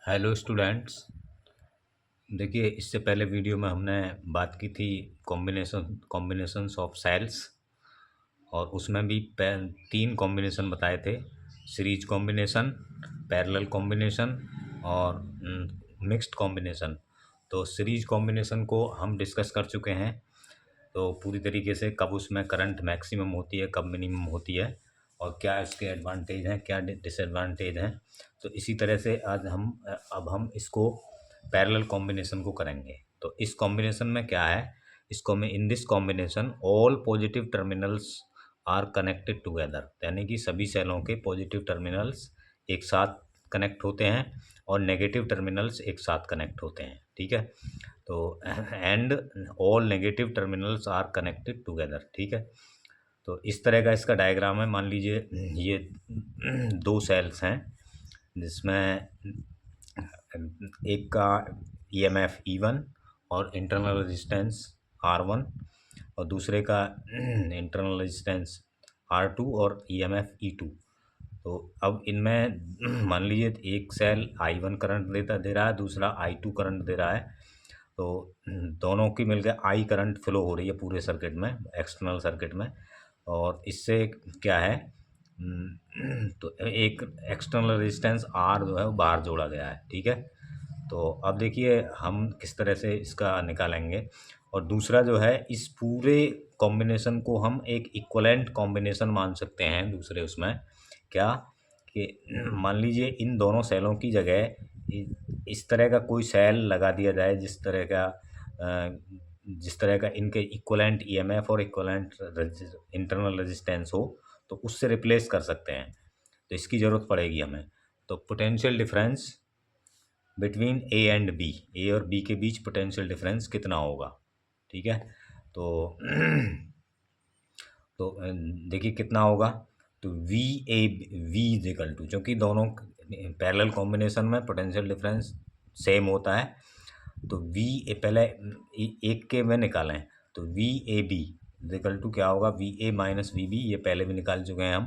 Hello students. देखिए, इससे पहले वीडियो में हमने बात की थी कॉम्बिनेशंस ऑफ सेल्स, और उसमें भी तीन कॉम्बिनेशन बताए थे। सीरीज कॉम्बिनेशन, पैरेलल कॉम्बिनेशन और मिक्स्ड कॉम्बिनेशन। तो सीरीज कॉम्बिनेशन को हम डिस्कस कर चुके हैं, तो पूरी तरीके से कब उसमें करंट मैक्सिमम होती है, कब मिनिमम होती है, और क्या इसके एडवांटेज हैं, क्या डिसएडवांटेज हैं। तो इसी तरह से आज अब हम इसको पैरेलल कॉम्बिनेशन को करेंगे। तो इस कॉम्बिनेशन में क्या है, इसको में in this combination all positive terminals are connected together, यानी कि सभी सेलों के पॉजिटिव टर्मिनल्स एक साथ कनेक्ट होते हैं और नेगेटिव टर्मिनल्स एक साथ कनेक्ट होते हैं। ठीक है, तो and all negative terminals are connected together. ठीक है, तो इस तरह का इसका डायग्राम है। मान लीजिए ये दो सेल्स हैं, जिसमें एक का ईएमएफ E1 और इंटरनल रेजिस्टेंस R1, और दूसरे का इंटरनल रेजिस्टेंस R2 और ईएमएफ E2। तो अब इनमें मान लीजिए एक सेल I1 करंट दे रहा है, दूसरा I2 करंट दे रहा है। तो दोनों की मिलकर I करंट फ्लो हो रही है पूरे सर्किट में, एक्सटर्नल सर्किट में। और इससे क्या है, तो एक एक्सटर्नल रेजिस्टेंस R जो है वो बाहर जोड़ा गया है। ठीक है, तो अब देखिए हम किस तरह से इसका निकालेंगे। और दूसरा जो है, इस पूरे कॉम्बिनेशन को हम एक इक्वलेंट कॉम्बिनेशन मान सकते हैं दूसरे उसमें। क्या कि मान लीजिए इन दोनों सेलों की जगह इस तरह का कोई सेल लगा दिया जाए, जिस तरह का इनके इक्वलेंट ईएमएफ और इक्वलेंट इंटरनल रेजिस्टेंस हो, तो उससे रिप्लेस कर सकते हैं। तो इसकी ज़रूरत पड़ेगी हमें। तो potential difference between A and B, A और बी के बीच पोटेंशियल डिफरेंस कितना होगा। ठीक है, तो तो देखिए कितना होगा। तो वी इज इक्वल टू, क्योंकि दोनों पैरेलल कॉम्बिनेशन में पोटेंशियल डिफरेंस सेम होता है, तो पहले एक के में निकालें। तो VAB इज इक्वल टू क्या होगा, VA माइनस VB, ये पहले भी निकाल चुके हैं हम।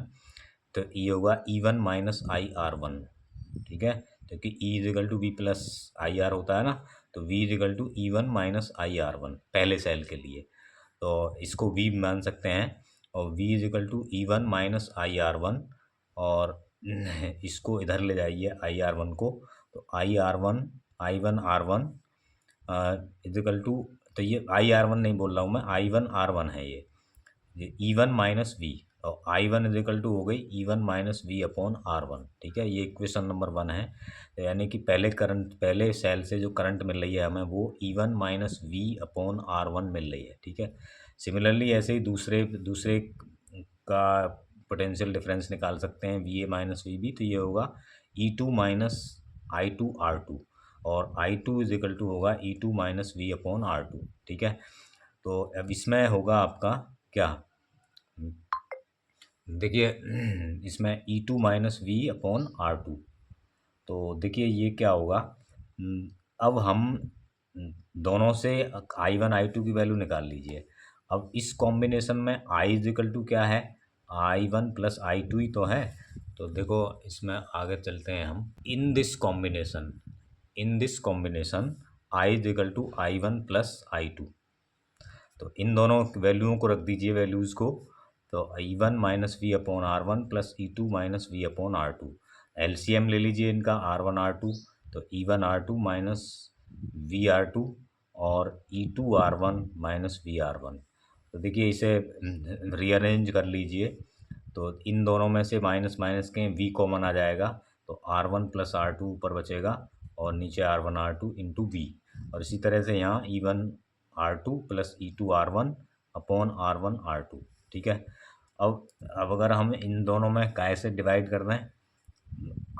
तो ये होगा E1 माइनस IR1। ठीक है, क्योंकि E is equal to V plus IR होता है ना, तो V is equal to E1 minus IR1 पहले सेल के लिए। तो इसको V मान सकते हैं, और V is equal to E1 minus IR1, और इसको इधर ले जाइए IR1 को। तो I1R1 इज इक्वल टू, तो ये IR1 नहीं बोल रहा हूँ मैं, I1R1 है ये E1 माइनस वी, और I1 इज इक्वल टू हो गई E1 minus V upon R1। ठीक है, ये इक्वेशन नंबर 1 है। तो यानी कि पहले सेल से जो करंट मिल रही है हमें, वो E1 minus V upon R1 मिल रही है। ठीक है, सिमिलरली ऐसे ही दूसरे दूसरे का पोटेंशियल डिफरेंस निकाल सकते हैं, VA माइनस VB। तो ये होगा E2 माइनस I2R2, और I2 इज इक्वल टू होगा E2 minus V upon R2। ठीक है, तो अब इसमें होगा आपका क्या, देखिए इसमें E2 minus V upon R2। तो देखिए ये क्या होगा, अब हम दोनों से I1 I2 की वैल्यू निकाल लीजिए। अब इस कॉम्बिनेशन में I इज इक्वल टू क्या है, I1 प्लस I2 ही तो है। तो देखो इसमें आगे चलते हैं हम। In this combination I is equal to I1 plus I2। तो इन दोनों वैल्यूओं को रख दीजिए, वैल्यूज़ को। तो E1 minus V upon R1 plus E2 minus V upon R2। LCM ले लीजिए इनका R1 R2, तो E1 R2 minus V R2, और E2 R1 माइनस VR1। तो देखिए इसे रीअरेंज कर लीजिए। तो इन दोनों में से माइनस माइनस के V कॉमन आ जाएगा, तो R1 प्लस R2 ऊपर बचेगा, और नीचे R1 R2 इंटू V। और इसी तरह से यहाँ E1 R2 plus E2 R1 upon R1 R2। ठीक है, अब अगर हम इन दोनों में कैसे डिवाइड कर रहे हैं,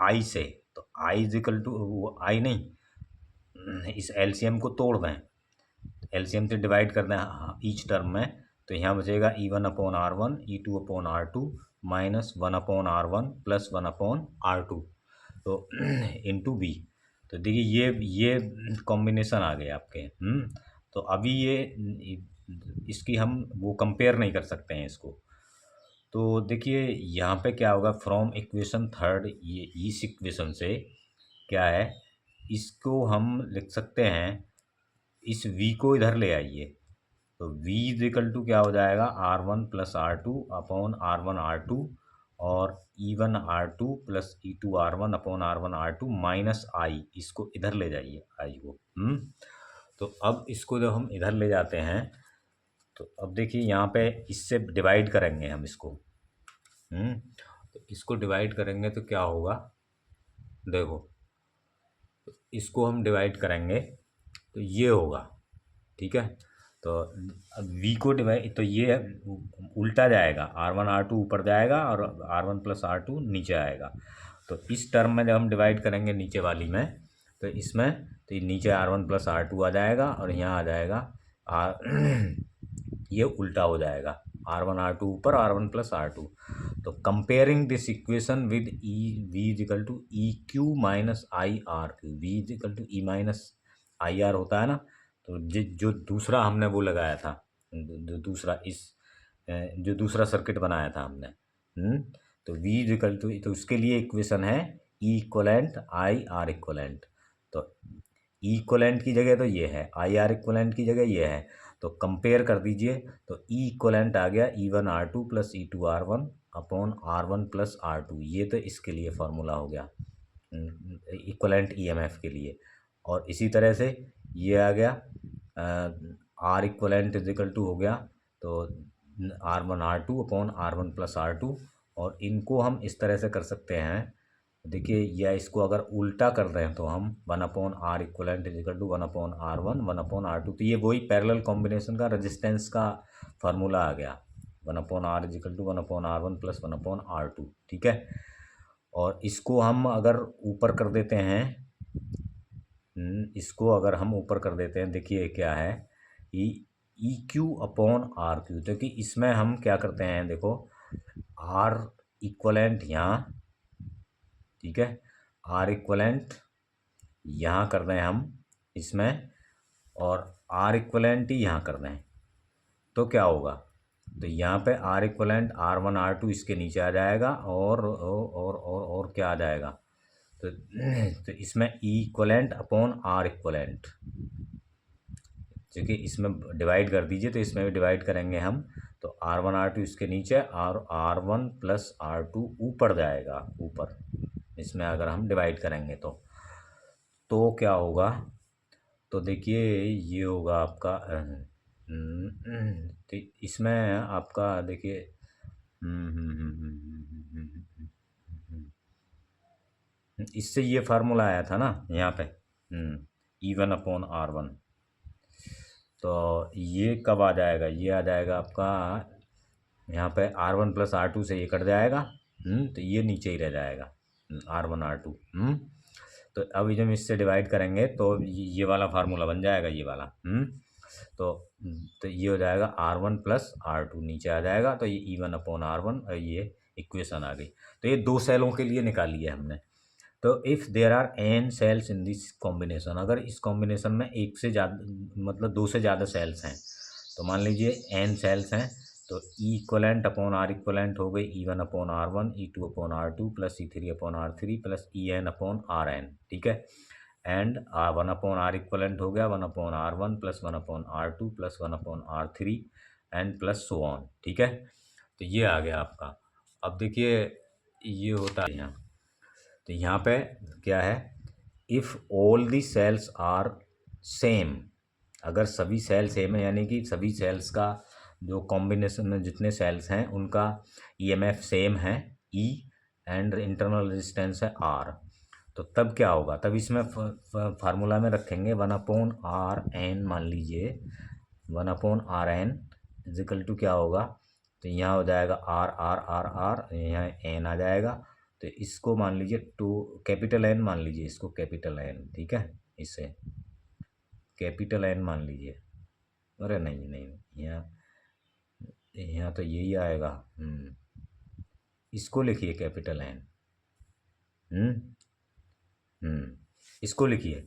I से, तो I is equal to I नहीं, इस LCM को तोड़ दें, LCM से डिवाइड कर दें ईच टर्म में। तो यहाँ बचेगा E1 upon R1, E2 upon R2 minus 1 upon R1 plus 1 upon R2, तो इंटू बी। तो देखिए ये कॉम्बिनेशन आ गए आपके। तो अभी ये इसकी हम वो कंपेयर नहीं कर सकते हैं इसको। तो देखिए यहाँ पे क्या होगा, फ्रॉम इक्वेशन थर्ड, ये इस इक्वेशन से क्या है इसको हम लिख सकते हैं, इस v को इधर ले आइए, तो v इज इक्वल टू क्या हो जाएगा, R1 plus R2 upon R1 R2 और E1 R2 plus E2 R1 upon R1 R2 minus I, इसको इधर ले जाइए I को। तो अब इसको जब हम इधर ले जाते हैं तो अब देखिए यहाँ पे इससे डिवाइड करेंगे हम इसको। तो इसको डिवाइड करेंगे तो क्या होगा, देखो तो इसको हम डिवाइड करेंगे तो ये होगा, ठीक है। तो अब v को डिवाइड, तो ये उल्टा जाएगा, R1 R2 ऊपर जाएगा और R1 प्लस R2 नीचे आएगा। तो इस टर्म में जब हम डिवाइड करेंगे नीचे वाली में, तो इसमें तो ये नीचे R1 प्लस R2 आ जाएगा और यहाँ आ जाएगा ये उल्टा हो जाएगा, R1 R2 ऊपर R1 प्लस R2। तो comparing this equation with v is equal to E Q minus I R Q, v is equal to E minus I R होता है ना। तो जो दूसरा हमने वो लगाया था, जो दूसरा जो दूसरा सर्किट बनाया था हमने, तो v इज इक्वल टू, तो उसके लिए इक्वेशन है ई इक्वलेंट आई आर इक्वलेंट। तो ई इक्वलेंट की जगह तो ये है, आई आर इक्वलेंट की जगह ये है, तो कंपेयर कर दीजिए। तो ई इक्वलेंट आ गया E1 R2 plus E2 R1 upon R1 plus R2, ये तो इसके लिए फार्मूला हो गया इक्वलेंट EMF के लिए। और इसी तरह से ये आ गया R इक्वलेंट इजिकल टू हो गया तो R1 R2 upon R1 plus R2। और इनको हम इस तरह से कर सकते हैं, देखिए, या इसको अगर उल्टा कर रहे हैं तो हम 1/R equivalent is equal to 1/R1 1/R2। तो ये वही पैरेलल कॉम्बिनेशन का रेजिस्टेंस का फार्मूला आ गया, 1/R is equal to 1/R1 plus 1/R2, ठीक है। और इसको हम अगर ऊपर कर देते हैं, इसको अगर हम ऊपर कर देते हैं, देखिए क्या है, E Q upon R Q. क्योंकि इसमें हम क्या करते हैं, देखो आर इक्वलेंट यहाँ, ठीक है, आर इक्वलेंट यहाँ कर दें हम इसमें, और आर इक्वलेंट ही यहाँ कर दें, तो क्या होगा, तो यहाँ पे आर इक्वलेंट R1 R2 इसके नीचे आ जाएगा और क्या आ जाएगा, तो इसमें ई इक्वलेंट अपॉन आर इक्वलेंट, क्योंकि इसमें डिवाइड कर दीजिए तो इसमें भी डिवाइड करेंगे हम, तो R1 R2 इसके नीचे और R1 प्लस R2 ऊपर जाएगा, ऊपर इसमें अगर हम डिवाइड करेंगे तो क्या होगा, तो देखिए ये होगा आपका तो इसमें आपका देखिए इससे ये फार्मूला आया था ना यहाँ पे E1/R1। तो ये कब आ जाएगा, ये आ जाएगा आपका यहाँ पे R1 प्लस R2 से ये कट जाएगा, तो ये नीचे ही रह जाएगा R1 R2। तो अब जब इससे डिवाइड करेंगे तो ये वाला फार्मूला बन जाएगा, ये वाला तो ये हो जाएगा R1 प्लस R2 नीचे आ जाएगा, तो ये E1/R1 और ये इक्वेशन आ गई। तो ये दो सेलों के लिए निकाली है हमने। तो if there are n cells in this combination, अगर इस कॉम्बिनेशन में एक से ज़्यादा मतलब दो से ज़्यादा सेल्स हैं, तो मान लीजिए n सेल्स हैं, तो ई इक्वलेंट अपॉन आर इक्वलेंट हो गई E1/R1 E2/R2 plus E3/R3 plus EN/RN, ठीक है। एंड 1/R इक्वलेंट हो गया 1/R1 plus 1/R2 plus 1/R3 and plus so on, ठीक है। तो ये आ गया आपका। अब देखिए ये होता है यहाँ, तो यहाँ पे क्या है, if all the cells are same, अगर सभी सेल सेम है, यानी कि सभी सेल्स का जो कॉम्बिनेशन में जितने सेल्स हैं उनका EMF सेम है E एंड इंटरनल रेजिस्टेंस है R, तो तब क्या होगा, तब इसमें फार्मूला में रखेंगे 1/RN, मान लीजिए 1/RN इजिकल टू क्या होगा, तो यहाँ हो जाएगा R, यहाँ N आ जाएगा, तो इसको मान लीजिए कैपिटल N मान लीजिए, इसको कैपिटल N, ठीक है, इसे कैपिटल N मान लीजिए। अरे नहीं, यहाँ तो यही आएगा, इसको लिखिए कैपिटल N, इसको लिखिए,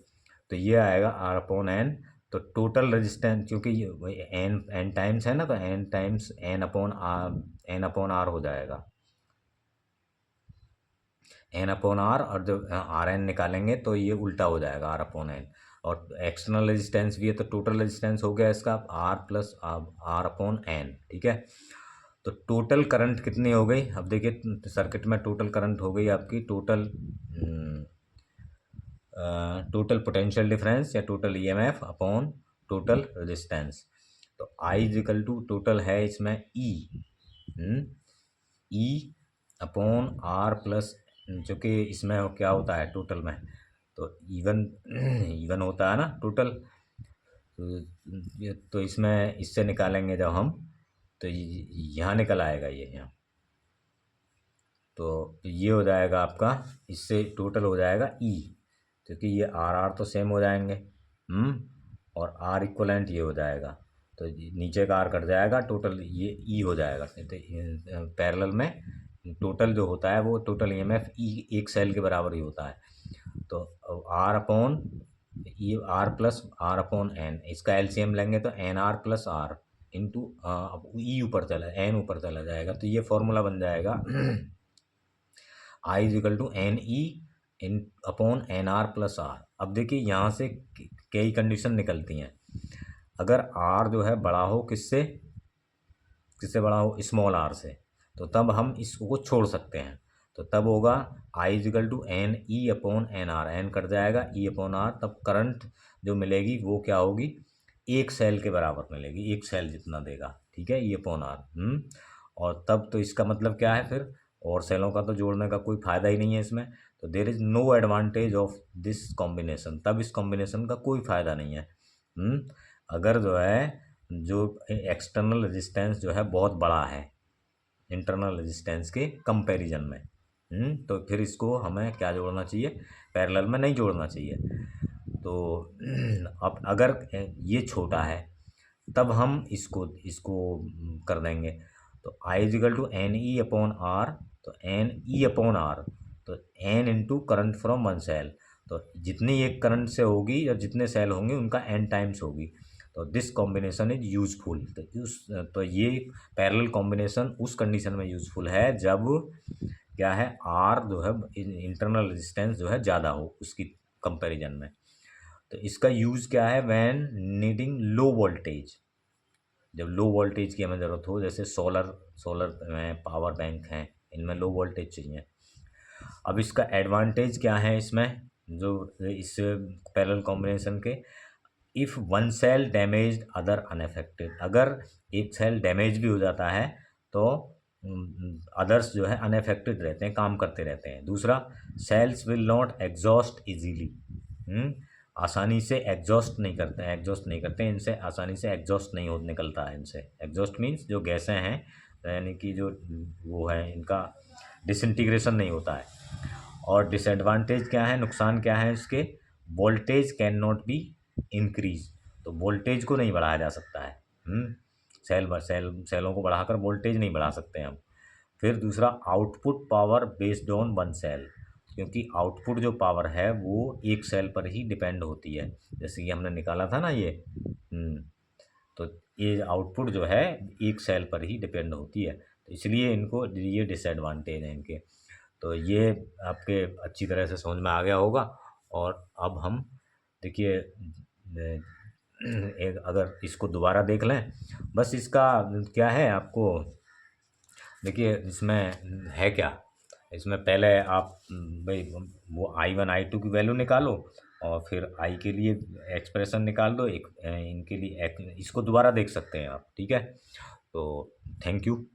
तो ये आएगा R/N। तो टोटल रेजिस्टेंस, क्योंकि ये n टाइम्स है ना, तो n टाइम्स N/R हो जाएगा, एन अपॉन आर, और जब आर एन निकालेंगे तो ये उल्टा हो जाएगा आर अपॉन एन। और एक्सटर्नल रेजिस्टेंस भी है तो टोटल रेजिस्टेंस हो गया इसका R plus R upon N. ठीक है, तो टोटल करंट कितनी हो गई, अब देखिए सर्किट में टोटल करंट हो गई आपकी टोटल पोटेंशियल डिफरेंस या total EMF upon total resistance. तो आई इजिकल टू टोटल है इसमें ई अपॉन आर प्लस, जो कि इसमें क्या होता है टोटल में, तो इवन इवन होता है ना टोटल, तो इसमें इससे निकालेंगे जब हम, तो यहाँ निकल आएगा ये यहाँ, तो ये हो जाएगा आपका, इससे टोटल हो जाएगा ई, क्योंकि ये आर आर तो सेम हो जाएंगे, और आर इक्वलेंट ये हो जाएगा, तो नीचे का आर कट जाएगा, टोटल ये ई हो जाएगा। तो पैरेलल में टोटल जो होता है वो टोटल ईएमएफ ई एक सेल के बराबर ही होता है। तो आर अपॉन ये R plus R upon N, इसका एलसीएम लेंगे तो N R plus R into E ऊपर चला, एन ऊपर चला जाएगा, तो ये फॉर्मूला बन जाएगा I is equal to N E in upon N R plus R. अब देखिए यहाँ से कई कंडीशन निकलती हैं, अगर आर जो है बड़ा हो किससे, किससे बड़ा हो, स्मॉल आर से, तो तब हम इसको छोड़ सकते हैं, तो तब होगा I is equal to N E upon N R, N cut जाएगा ई अपॉन आर, तब करंट जो मिलेगी वो क्या होगी, एक सेल के बराबर मिलेगी, एक सेल जितना देगा। ठीक है, ई अपॉन आर। और तब तो इसका मतलब क्या है फिर, और सेलों का तो जोड़ने का कोई फ़ायदा ही नहीं है इसमें, तो there is no advantage of this combination, तब इस कॉम्बिनेशन का कोई फ़ायदा नहीं है। अगर जो है जो एक्सटर्नल रेजिस्टेंस जो है बहुत बड़ा है इंटरनल रेजिस्टेंस के कंपैरिजन में, तो फिर इसको हमें क्या जोड़ना चाहिए, पैरेलल में नहीं जोड़ना चाहिए। तो अब अगर ये छोटा है तब हम इसको कर देंगे, तो I is equal to N E upon R, तो एन ई अपॉन आर, तो N into current from one cell, तो जितनी एक करंट से होगी और जितने सेल होंगे उनका एन टाइम्स होगी, तो दिस कॉम्बिनेशन इज यूजफुल। तो ये पैरेलल कॉम्बिनेशन उस कंडीशन में यूजफुल है जब क्या है, आर जो है इंटरनल रेजिस्टेंस जो है ज़्यादा हो उसकी कंपैरिजन में। तो इसका यूज़ क्या है, व्हेन नीडिंग लो वोल्टेज, जब लो वोल्टेज की हमें ज़रूरत हो, जैसे सोलर में पावर बैंक हैं, इनमें लो वोल्टेज चाहिए। अब इसका एडवांटेज क्या है इसमें, जो इस पैरेलल कॉम्बिनेशन के, if one cell damaged other unaffected, अगर एक सेल डैमेज भी हो जाता है तो अदर्स जो है अनअफेक्टेड रहते हैं, काम करते रहते हैं। दूसरा, cells will not exhaust easily, आसानी से एग्जॉस्ट नहीं करते हैं, इनसे आसानी से एग्जॉस्ट नहीं हो निकलता है इनसे। एग्जॉस्ट मीन्स जो गैसें हैं, यानी कि जो वो है इनका डिसइंटीग्रेशन नहीं होता है। और डिसएडवांटेज क्या है, नुकसान क्या है इसके, voltage can not be increase, तो वोल्टेज को नहीं बढ़ाया जा सकता है, सेलों को बढ़ाकर वोल्टेज नहीं बढ़ा सकते हम। फिर दूसरा, output power based on one cell, क्योंकि आउटपुट जो पावर है वो एक सेल पर ही डिपेंड होती है, जैसे कि हमने निकाला था ना ये, तो ये आउटपुट जो है एक सेल पर ही डिपेंड होती है, तो इसलिए इनको ये डिसएडवांटेज हैं इनके। तो ये आपके अच्छी तरह से समझ में आ गया होगा। और अब हम देखिए एक अगर इसको दोबारा देख लें, बस इसका क्या है आपको, देखिए इसमें है क्या, इसमें पहले आप भाई वो I1 I2 की वैल्यू निकालो, और फिर आई के लिए एक्सप्रेशन निकाल दो, एक इनके लिए इसको दोबारा देख सकते हैं आप। ठीक है, तो थैंक यू।